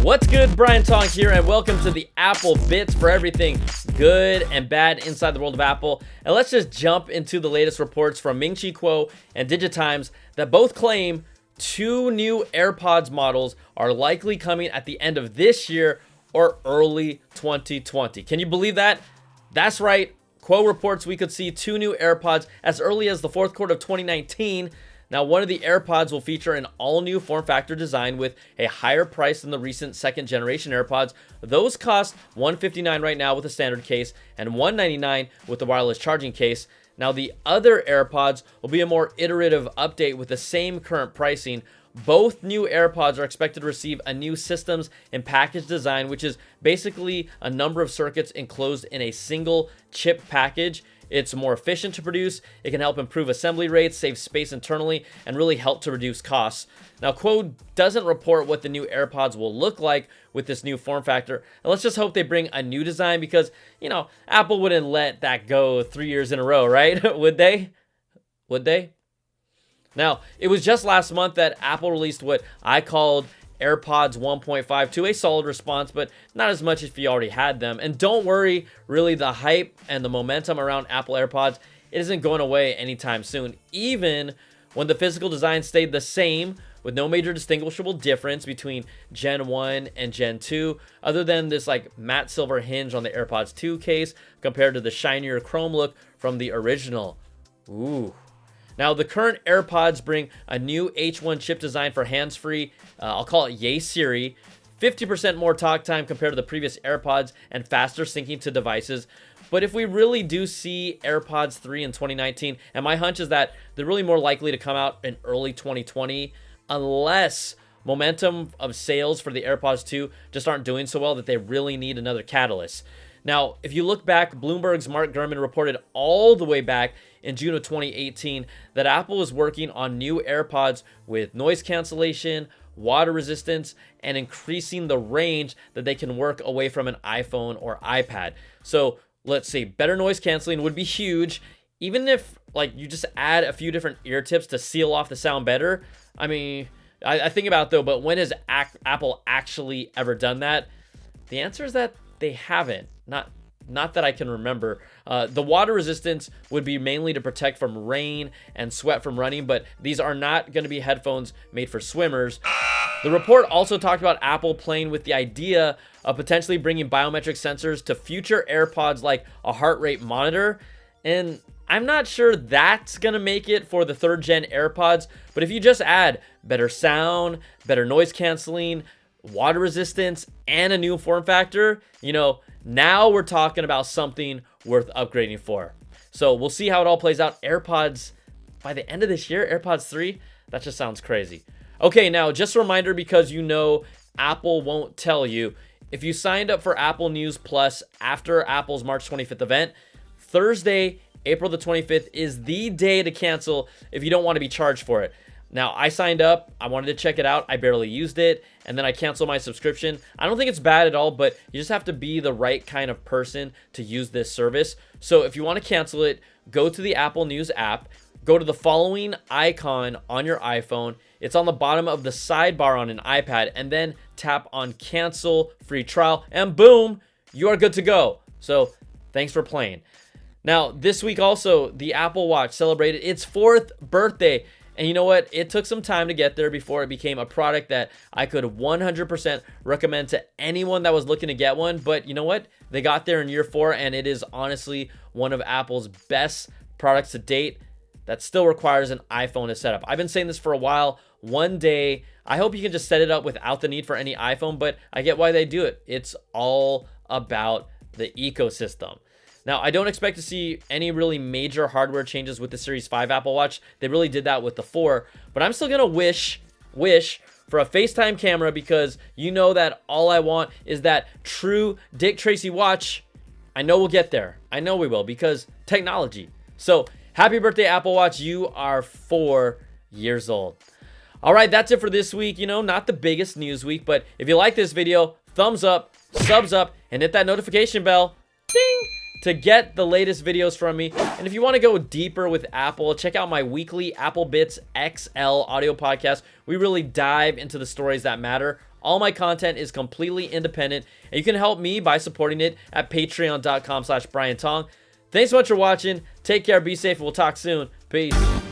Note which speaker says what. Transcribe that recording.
Speaker 1: What's good? Brian Tong here, and welcome to the Apple Bits for everything good and bad inside the world of Apple. And let's just jump into the latest reports from Ming-Chi Kuo and Digitimes that both claim 2 new AirPods models are likely coming at the end of this year or early 2020. Can you believe that? That's right. Kuo reports we could see 2 new AirPods as early as the fourth quarter of 2019. Now, one of the AirPods will feature an all-new form factor design with a higher price than the recent second-generation AirPods. Those cost $159 right now with a standard case and $199 with the wireless charging case. Now, the other AirPods will be a more iterative update with the same current pricing. Both new AirPods are expected to receive a new systems and package design, which is basically a number of circuits enclosed in a single chip package. It's more efficient to produce, it can help improve assembly rates, save space internally, and really help to reduce costs. Now, Kuo doesn't report what the new AirPods will look like with this new form factor, and let's just hope they bring a new design because, Apple wouldn't let that go 3 years in a row, right? Would they? Would they? Now, it was just last month that Apple released what I called AirPods 1.5 to a solid response, but not as much if you already had them. And don't worry, really, the hype and the momentum around Apple AirPods, it isn't going away anytime soon, even when the physical design stayed the same with no major distinguishable difference between Gen 1 and Gen 2, other than this matte silver hinge on the AirPods 2 case compared to the shinier chrome look from the original. Ooh. Now, the current AirPods bring a new H1 chip design for hands-free, I'll call it Yay Siri, 50% more talk time compared to the previous AirPods, and faster syncing to devices. But if we really do see AirPods 3 in 2019, and my hunch is that they're really more likely to come out in early 2020, unless momentum of sales for the AirPods 2 just aren't doing so well that they really need another catalyst. Now, if you look back, Bloomberg's Mark Gurman reported all the way back in June of 2018 that Apple was working on new AirPods with noise cancellation, water resistance, and increasing the range that they can work away from an iPhone or iPad. So let's see, better noise canceling would be huge. Even if you just add a few different ear tips to seal off the sound better. I mean, I think about it though, but when has Apple actually ever done that? The answer is that they haven't. Not that I can remember. The water resistance would be mainly to protect from rain and sweat from running, but these are not going to be headphones made for swimmers. The report also talked about Apple playing with the idea of potentially bringing biometric sensors to future AirPods like a heart rate monitor. And I'm not sure that's going to make it for the 3rd gen AirPods, but if you just add better sound, better noise canceling, water resistance, and a new form factor, now we're talking about something worth upgrading for. So we'll see how it all plays out. AirPods by the end of this year, AirPods 3, that just sounds crazy. Okay, now just a reminder, because Apple won't tell you. If you signed up for Apple News Plus after Apple's March 25th event, Thursday, April the 25th is the day to cancel if you don't want to be charged for it. Now, I signed up, I wanted to check it out, I barely used it, and then I canceled my subscription. I don't think it's bad at all, but you just have to be the right kind of person to use this service. So if you want to cancel it, go to the Apple News app, go to the following icon on your iPhone. It's on the bottom of the sidebar on an iPad, and then tap on cancel free trial, and boom, you are good to go. So thanks for playing. Now, this week also, the Apple Watch celebrated its 4th birthday. And you know what? It took some time to get there before it became a product that I could 100% recommend to anyone that was looking to get one. But you know what? They got there in year 4, and it is honestly one of Apple's best products to date that still requires an iPhone to set up. I've been saying this for a while. One day, I hope you can just set it up without the need for any iPhone, but I get why they do it. It's all about the ecosystem. Now, I don't expect to see any really major hardware changes with the Series 5 Apple Watch. They really did that with the 4, but I'm still gonna wish for a FaceTime camera, because that all I want is that true Dick Tracy watch. I know we'll get there. I know we will, because technology. So happy birthday, Apple Watch. You are 4 years old. All right, that's it for this week. Not the biggest news week, but if you like this video, thumbs up, subs up, and hit that notification bell. Ding! To get the latest videos from me. And if you want to go deeper with Apple, check out my weekly Apple Bits XL audio podcast. We really dive into the stories that matter All my content is completely independent, and you can help me by supporting it at patreon.com/BrianTong. Thanks so much for watching. Take care, be safe, and we'll talk soon. Peace.